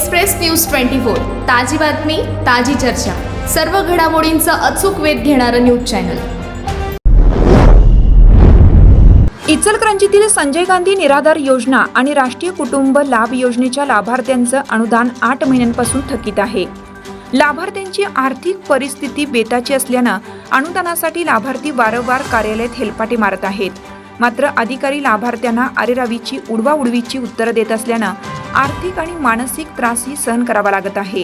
Express news 24 ताजी बातमी ताजी चर्चा सर्व घडामोडींचा अचूक वेध घेणारं न्यूज चॅनल। इचलकरंजीतील संजय गांधी निराधार योजना आणि राष्ट्रीय कुटुंब लाभ योजनेच्या लाभार्थ्यांचं अनुदान 8 महिन्यांपासून थकीत आहे। लाभार्थ्यांची आर्थिक परिस्थिती बेताची असल्यानं अनुदानासाठी लाभार्थी वारंवार कार्यालयात हेलपाटे मारत आहेत। मात्र अधिकारी लाभार्थ्यांना अरेरावीची उडवाउडवीची उत्तरं देत असल्यानं आर्थिक आणि मानसिक त्रासही सहन करावा लागत आहे।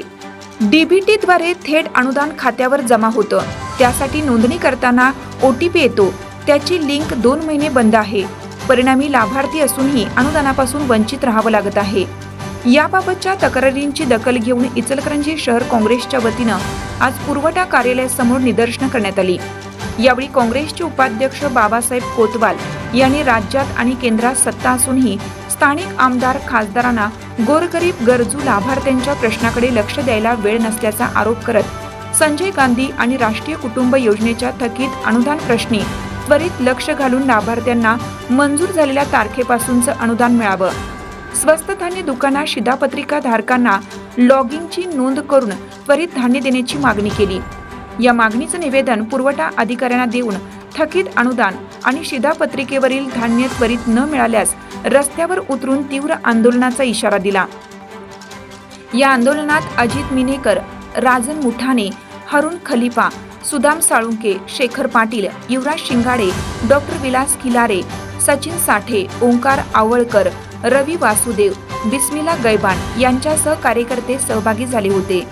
डीबीटीद्वारे थेट अनुदान खात्यावर जमा होतं, त्यासाठी नोंदणी करताना OTP येतो, त्याची लिंक 2 महिने बंद आहे। परिणामी लाभार्थी असूनही अनुदानापासून वंचित राहावं लागत आहे। याबाबतच्या तक्रारींची दखल घेऊन इचलकरंजी शहर काँग्रेसच्या वतीनं आज पुरवठा कार्यालयासमोर निदर्शनं करण्यात आली। यावेळी काँग्रेसचे उपाध्यक्ष बाबासाहेब कोतवाल यांनी राज्यात आणि केंद्रात सत्ता असूनही स्थानिक आमदार खासदारांना गोरगरीब गरजू लाभार्थ्यांच्या प्रश्नाकडे लक्ष द्यायला वेळ नसल्याचा आरोप करत संजय गांधी आणि राष्ट्रीय कुटुंब योजनेच्या थकीत अनुदान प्रश्नी त्वरित लक्ष घालून लाभार्थ्यांना मंजूर झालेल्या तारखेपासूनचं अनुदान मिळावं। स्वस्त धान्य दुकानात शिधापत्रिका धारकांना लॉगिंगची नोंद करून त्वरित धान्य देण्याची मागणी केली। या मागणीचं निवेदन पुरवठा अधिकाऱ्यांना देऊन थकीत अनुदान आणि शिधापत्रिकेवरील धान्य त्वरित न मिळाल्यास रस्त्यावर उतरून तीव्र आंदोलनाचा इशारा दिला। या आंदोलनात अजित मिनेकर, राजन मुठाणे, हरुण खलिफा, सुदाम साळुंके, शेखर पाटील, युवराज शिंगाडे, डॉक्टर विलास खिलारे, सचिन साठे, ओंकार आवळकर, रवी वासुदेव, बिस्मिला गैबान यांच्यासह कार्यकर्ते सहभागी झाले होते।